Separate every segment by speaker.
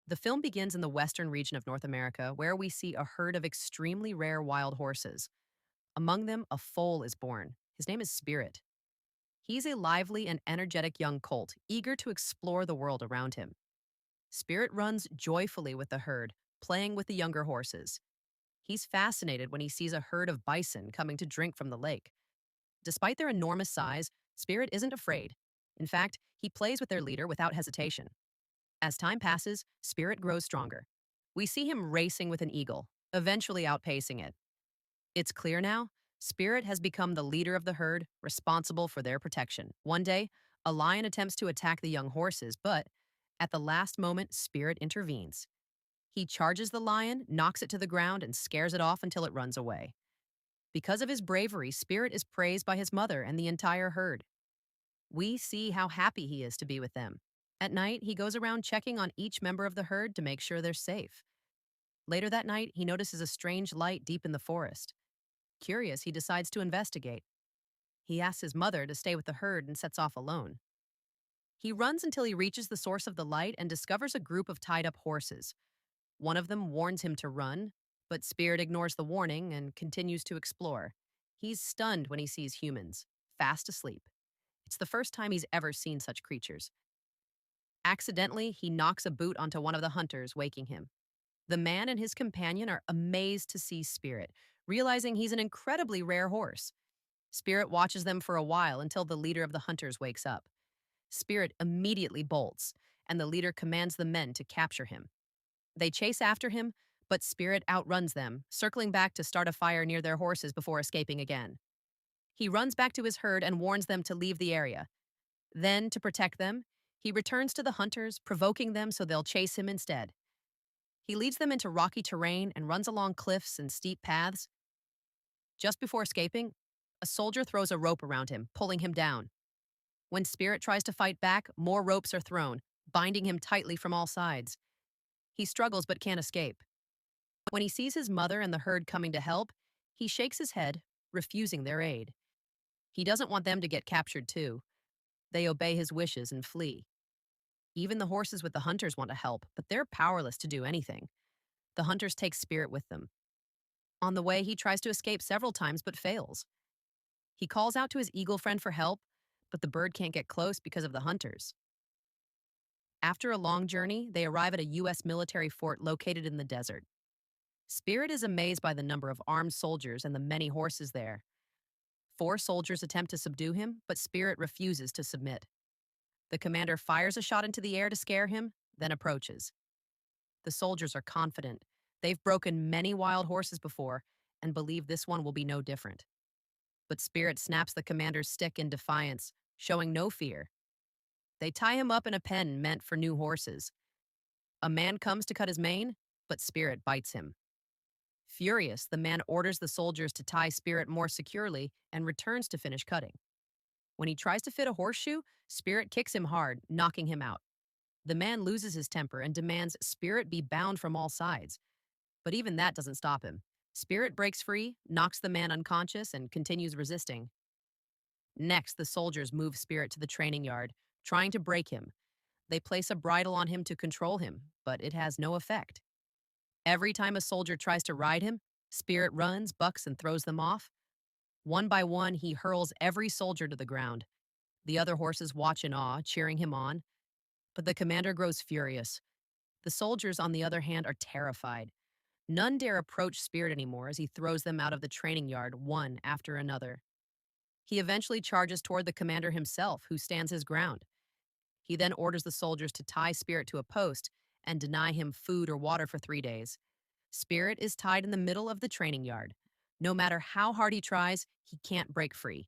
Speaker 1: The film begins in the western region of North America, where we see a herd of extremely rare wild horses. Among them, a foal is born. His name is Spirit. He's a lively and energetic young colt, eager to explore the world around him. Spirit runs joyfully with the herd, playing with the younger horses. He's fascinated when he sees a herd of bison coming to drink from the lake. Despite their enormous size, Spirit isn't afraid. In fact, he plays with their leader without hesitation. As time passes, Spirit grows stronger. We see him racing with an eagle, eventually outpacing it. It's clear now, Spirit has become the leader of the herd, responsible for their protection. One day, a lion attempts to attack the young horses, but at the last moment, Spirit intervenes. He charges the lion, knocks it to the ground, and scares it off until it runs away. Because of his bravery, Spirit is praised by his mother and the entire herd. We see how happy he is to be with them. At night, he goes around checking on each member of the herd to make sure they're safe. Later that night, he notices a strange light deep in the forest. Curious, he decides to investigate. He asks his mother to stay with the herd and sets off alone. He runs until he reaches the source of the light and discovers a group of tied up horses. One of them warns him to run, but Spirit ignores the warning and continues to explore. He's stunned when he sees humans, fast asleep. It's the first time he's ever seen such creatures. Accidentally, he knocks a boot onto one of the hunters, waking him. The man and his companion are amazed to see Spirit, realizing he's an incredibly rare horse. Spirit watches them for a while until the leader of the hunters wakes up. Spirit immediately bolts, and the leader commands the men to capture him. They chase after him, but Spirit outruns them, circling back to start a fire near their horses before escaping again. He runs back to his herd and warns them to leave the area. Then, to protect them, he returns to the hunters, provoking them so they'll chase him instead. He leads them into rocky terrain and runs along cliffs and steep paths. Just before escaping, a soldier throws a rope around him, pulling him down. When Spirit tries to fight back, more ropes are thrown, binding him tightly from all sides. He struggles but can't escape. When he sees his mother and the herd coming to help, he shakes his head, refusing their aid. He doesn't want them to get captured too. They obey his wishes and flee. Even the horses with the hunters want to help, but they're powerless to do anything. The hunters take Spirit with them. On the way, he tries to escape several times but fails. He calls out to his eagle friend for help, but the bird can't get close because of the hunters. After a long journey, they arrive at a U.S. military fort located in the desert. Spirit is amazed by the number of armed soldiers and the many horses there. 4 soldiers attempt to subdue him, but Spirit refuses to submit. The commander fires a shot into the air to scare him, then approaches. The soldiers are confident. They've broken many wild horses before and believe this one will be no different. But Spirit snaps the commander's stick in defiance, showing no fear. They tie him up in a pen meant for new horses. A man comes to cut his mane, but Spirit bites him. Furious, the man orders the soldiers to tie Spirit more securely and returns to finish cutting. When he tries to fit a horseshoe, Spirit kicks him hard, knocking him out. The man loses his temper and demands Spirit be bound from all sides. But even that doesn't stop him. Spirit breaks free, knocks the man unconscious, and continues resisting. Next, the soldiers move Spirit to the training yard, trying to break him. They place a bridle on him to control him, but it has no effect. Every time a soldier tries to ride him, Spirit runs, bucks, and throws them off. One by one, he hurls every soldier to the ground. The other horses watch in awe, cheering him on. But the commander grows furious. The soldiers, on the other hand, are terrified. None dare approach Spirit anymore as he throws them out of the training yard, one after another. He eventually charges toward the commander himself, who stands his ground. He then orders the soldiers to tie Spirit to a post and deny him food or water for 3 days. Spirit is tied in the middle of the training yard. No matter how hard he tries, he can't break free.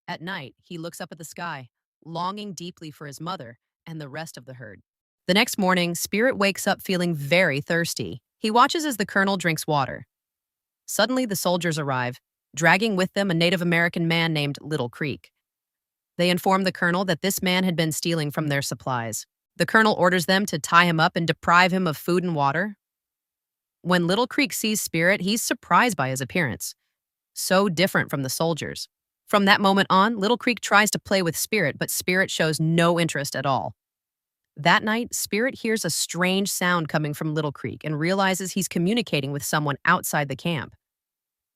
Speaker 1: At night, he looks up at the sky, longing deeply for his mother and the rest of the herd. The next morning, Spirit wakes up feeling very thirsty. He watches as the colonel drinks water. Suddenly, the soldiers arrive, dragging with them a Native American man named Little Creek. They inform the colonel that this man had been stealing from their supplies. The colonel orders them to tie him up and deprive him of food and water. When Little Creek sees Spirit, he's surprised by his appearance. So different from the soldiers. From that moment on, Little Creek tries to play with Spirit, but Spirit shows no interest at all. That night, Spirit hears a strange sound coming from Little Creek and realizes he's communicating with someone outside the camp.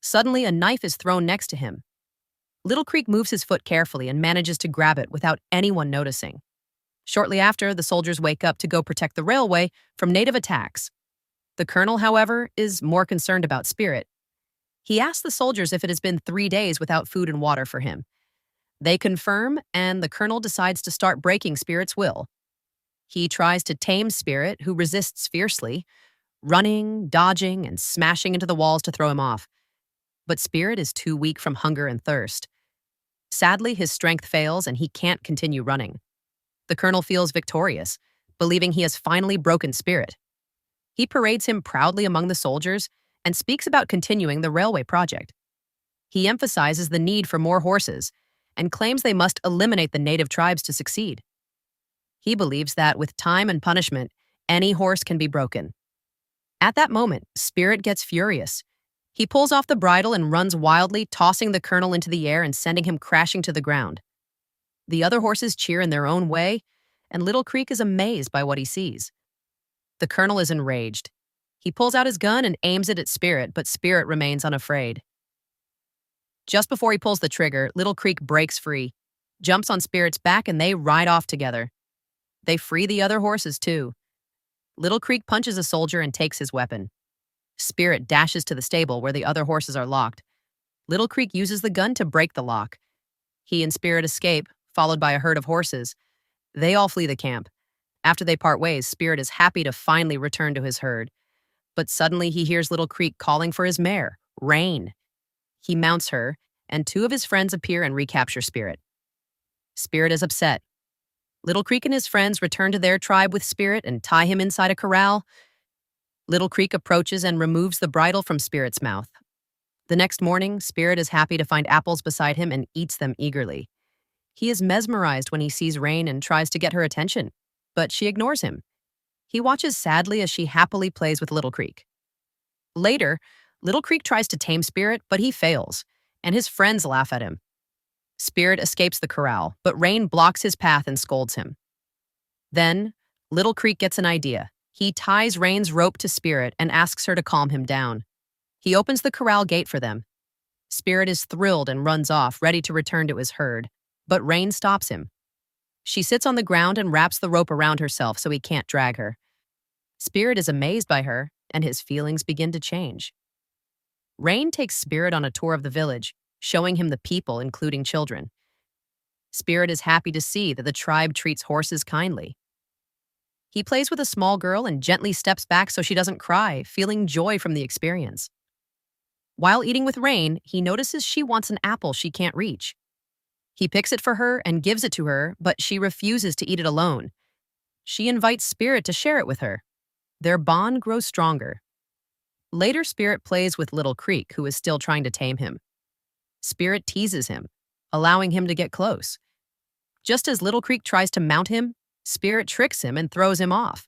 Speaker 1: Suddenly, a knife is thrown next to him. Little Creek moves his foot carefully and manages to grab it without anyone noticing. Shortly after, the soldiers wake up to go protect the railway from native attacks. The colonel, however, is more concerned about Spirit. He asks the soldiers if it has been 3 days without food and water for him. They confirm, and the colonel decides to start breaking Spirit's will. He tries to tame Spirit, who resists fiercely, running, dodging, and smashing into the walls to throw him off. But Spirit is too weak from hunger and thirst. Sadly, his strength fails and he can't continue running. The colonel feels victorious, believing he has finally broken Spirit. He parades him proudly among the soldiers and speaks about continuing the railway project. He emphasizes the need for more horses and claims they must eliminate the native tribes to succeed. He believes that with time and punishment, any horse can be broken. At that moment, Spirit gets furious. He pulls off the bridle and runs wildly, tossing the colonel into the air and sending him crashing to the ground. The other horses cheer in their own way, and Little Creek is amazed by what he sees. The colonel is enraged. He pulls out his gun and aims it at Spirit, but Spirit remains unafraid. Just before he pulls the trigger, Little Creek breaks free, jumps on Spirit's back, and they ride off together. They free the other horses, too. Little Creek punches a soldier and takes his weapon. Spirit dashes to the stable where the other horses are locked. Little Creek uses the gun to break the lock. He and Spirit escape, followed by a herd of horses. They all flee the camp. After they part ways, Spirit is happy to finally return to his herd. But suddenly he hears Little Creek calling for his mare, Rain. He mounts her, and 2 of his friends appear and recapture Spirit. Spirit is upset. Little Creek and his friends return to their tribe with Spirit and tie him inside a corral. Little Creek approaches and removes the bridle from Spirit's mouth. The next morning, Spirit is happy to find apples beside him and eats them eagerly. He is mesmerized when he sees Rain and tries to get her attention, but she ignores him. He watches sadly as she happily plays with Little Creek. Later, Little Creek tries to tame Spirit, but he fails, and his friends laugh at him. Spirit escapes the corral, but Rain blocks his path and scolds him. Then, Little Creek gets an idea. He ties Rain's rope to Spirit and asks her to calm him down. He opens the corral gate for them. Spirit is thrilled and runs off, ready to return to his herd, but Rain stops him. She sits on the ground and wraps the rope around herself so he can't drag her. Spirit is amazed by her, and his feelings begin to change. Rain takes Spirit on a tour of the village, showing him the people, including children. Spirit is happy to see that the tribe treats horses kindly. He plays with a small girl and gently steps back so she doesn't cry, feeling joy from the experience. While eating with Rain, he notices she wants an apple she can't reach. He picks it for her and gives it to her, but she refuses to eat it alone. She invites Spirit to share it with her. Their bond grows stronger. Later, Spirit plays with Little Creek, who is still trying to tame him. Spirit teases him, allowing him to get close. Just as Little Creek tries to mount him, Spirit tricks him and throws him off.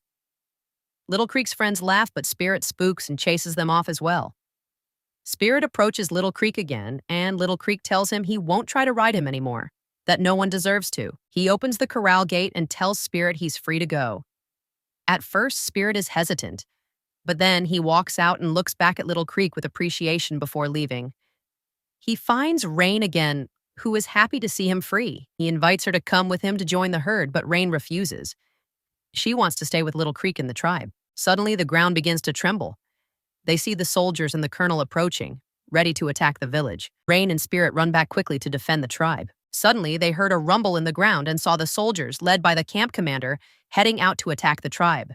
Speaker 1: Little Creek's friends laugh, but Spirit spooks and chases them off as well. Spirit approaches Little Creek again, and Little Creek tells him he won't try to ride him anymore, that no one deserves to. He opens the corral gate and tells Spirit he's free to go. At first, Spirit is hesitant, but then he walks out and looks back at Little Creek with appreciation before leaving. He finds Rain again, who is happy to see him free. He invites her to come with him to join the herd, but Rain refuses. She wants to stay with Little Creek in the tribe. Suddenly, the ground begins to tremble. They see the soldiers and the colonel approaching, ready to attack the village. Rain and Spirit run back quickly to defend the tribe. Suddenly, they heard a rumble in the ground and saw the soldiers, led by the camp commander, heading out to attack the tribe.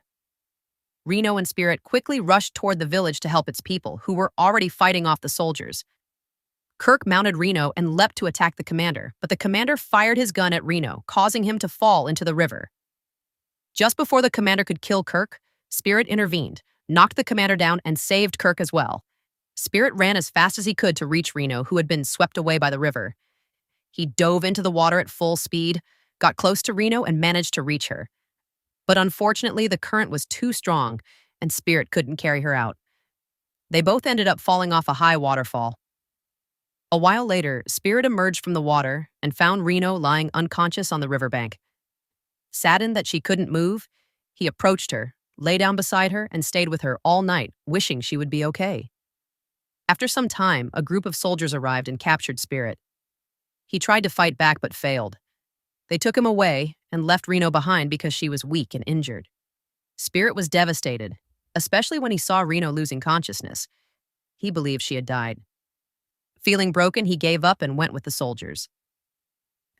Speaker 1: Reno and Spirit quickly rushed toward the village to help its people, who were already fighting off the soldiers. Kirk mounted Reno and leapt to attack the commander, but the commander fired his gun at Reno, causing him to fall into the river. Just before the commander could kill Kirk, Spirit intervened, knocked the commander down, and saved Kirk as well. Spirit ran as fast as he could to reach Reno, who had been swept away by the river. He dove into the water at full speed, got close to Reno, and managed to reach her. But unfortunately, the current was too strong, and Spirit couldn't carry her out. They both ended up falling off a high waterfall. A while later, Spirit emerged from the water and found Reno lying unconscious on the riverbank. Saddened that she couldn't move, he approached her, lay down beside her, and stayed with her all night, wishing she would be okay. After some time, a group of soldiers arrived and captured Spirit. He tried to fight back but failed. They took him away and left Reno behind because she was weak and injured. Spirit was devastated, especially when he saw Reno losing consciousness. He believed she had died. Feeling broken, he gave up and went with the soldiers.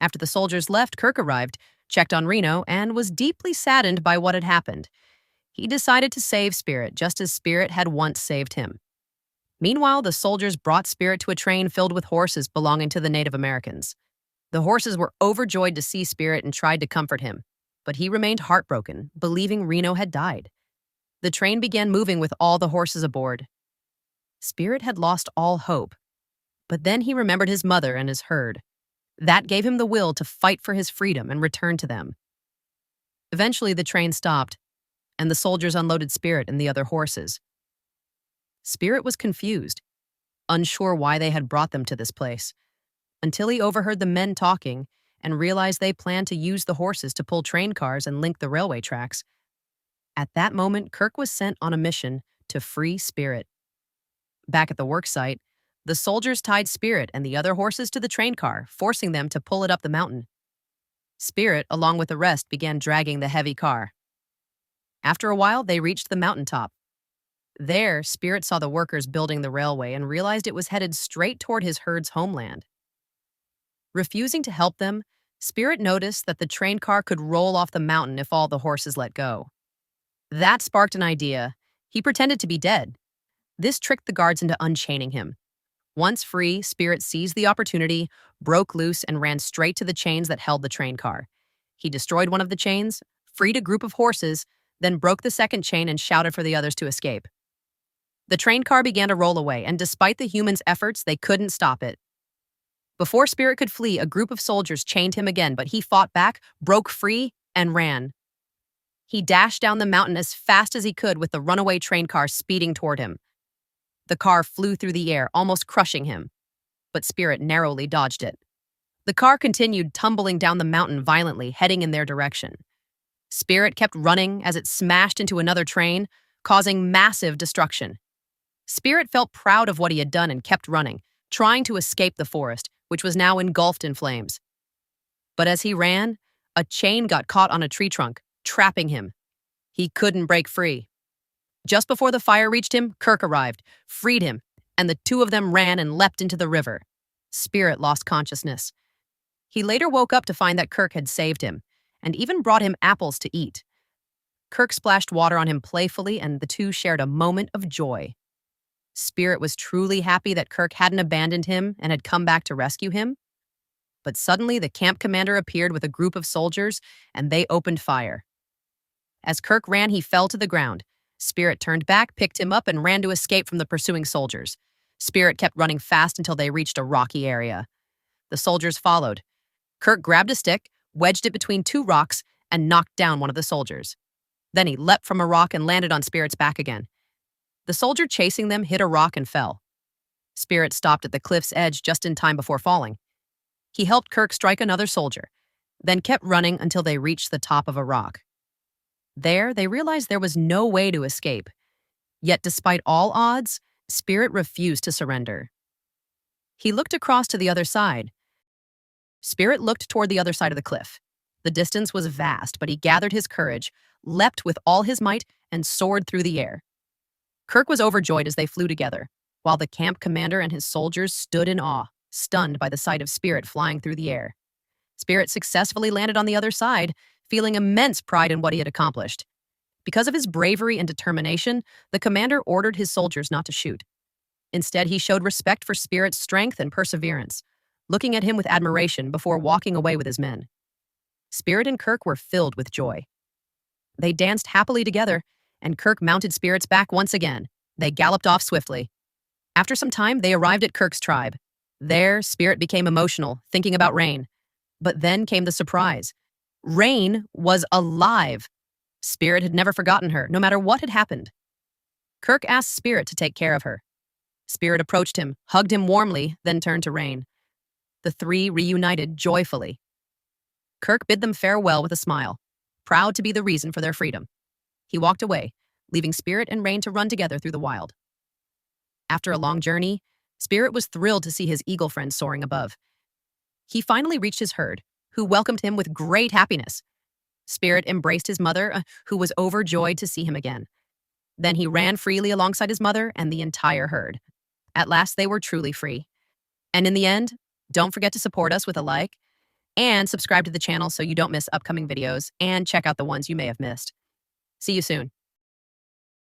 Speaker 1: After the soldiers left, Kirk arrived, checked on Reno, and was deeply saddened by what had happened. He decided to save Spirit, just as Spirit had once saved him. Meanwhile, the soldiers brought Spirit to a train filled with horses belonging to the Native Americans. The horses were overjoyed to see Spirit and tried to comfort him, but he remained heartbroken, believing Reno had died. The train began moving with all the horses aboard. Spirit had lost all hope, but then he remembered his mother and his herd. That gave him the will to fight for his freedom and return to them. Eventually, the train stopped, and the soldiers unloaded Spirit and the other horses. Spirit was confused, unsure why they had brought them to this place, until he overheard the men talking and realized they planned to use the horses to pull train cars and link the railway tracks. At that moment, Kirk was sent on a mission to free Spirit. Back at the worksite, the soldiers tied Spirit and the other horses to the train car, forcing them to pull it up the mountain. Spirit, along with the rest, began dragging the heavy car. After a while, they reached the mountaintop. There, Spirit saw the workers building the railway and realized it was headed straight toward his herd's homeland. Refusing to help them, Spirit noticed that the train car could roll off the mountain if all the horses let go. That sparked an idea. He pretended to be dead. This tricked the guards into unchaining him. Once free, Spirit seized the opportunity, broke loose, and ran straight to the chains that held the train car. He destroyed one of the chains, freed a group of horses, then broke the second chain and shouted for the others to escape. The train car began to roll away, and despite the humans' efforts, they couldn't stop it. Before Spirit could flee, a group of soldiers chained him again, but he fought back, broke free, and ran. He dashed down the mountain as fast as he could with the runaway train car speeding toward him. The car flew through the air, almost crushing him, but Spirit narrowly dodged it. The car continued tumbling down the mountain violently, heading in their direction. Spirit kept running as it smashed into another train, causing massive destruction. Spirit felt proud of what he had done and kept running, trying to escape the forest, which was now engulfed in flames. But as he ran, a chain got caught on a tree trunk, trapping him. He couldn't break free. Just before the fire reached him, Kirk arrived, freed him, and the two of them ran and leapt into the river. Spirit lost consciousness. He later woke up to find that Kirk had saved him, and even brought him apples to eat. Kirk splashed water on him playfully, and the two shared a moment of joy. Spirit was truly happy that Kirk hadn't abandoned him and had come back to rescue him. But suddenly, the camp commander appeared with a group of soldiers, and they opened fire. As Kirk ran, he fell to the ground. Spirit turned back, picked him up, and ran to escape from the pursuing soldiers. Spirit kept running fast until they reached a rocky area. The soldiers followed. Kirk grabbed a stick, wedged it between two rocks, and knocked down one of the soldiers. Then he leapt from a rock and landed on Spirit's back again. The soldier chasing them hit a rock and fell. Spirit stopped at the cliff's edge just in time before falling. He helped Kirk strike another soldier, then kept running until they reached the top of a rock. There, they realized there was no way to escape. Yet despite all odds, Spirit refused to surrender. He looked across to the other side. Spirit looked toward the other side of the cliff. The distance was vast, but he gathered his courage, leapt with all his might, and soared through the air. Kirk was overjoyed as they flew together, while the camp commander and his soldiers stood in awe, stunned by the sight of Spirit flying through the air. Spirit successfully landed on the other side, feeling immense pride in what he had accomplished. Because of his bravery and determination, the commander ordered his soldiers not to shoot. Instead, he showed respect for Spirit's strength and perseverance, looking at him with admiration before walking away with his men. Spirit and Kirk were filled with joy. They danced happily together, and Kirk mounted Spirit's back once again. They galloped off swiftly. After some time, they arrived at Kirk's tribe. There, Spirit became emotional, thinking about Rain. But then came the surprise. Rain was alive. Spirit had never forgotten her, no matter what had happened. Kirk asked Spirit to take care of her. Spirit approached him, hugged him warmly, then turned to Rain. The three reunited joyfully. Kirk bid them farewell with a smile. proud to be the reason for their freedom. He walked away, leaving Spirit and Rain to run together through the wild. After a long journey, Spirit was thrilled to see his eagle friend soaring above. He finally reached his herd, who welcomed him with great happiness. Spirit embraced his mother, who was overjoyed to see him again. Then he ran freely alongside his mother and the entire herd. At last, they were truly free. And in the end, don't forget to support us with a like and subscribe to the channel so you don't miss upcoming videos and check out the ones you may have missed. See you soon.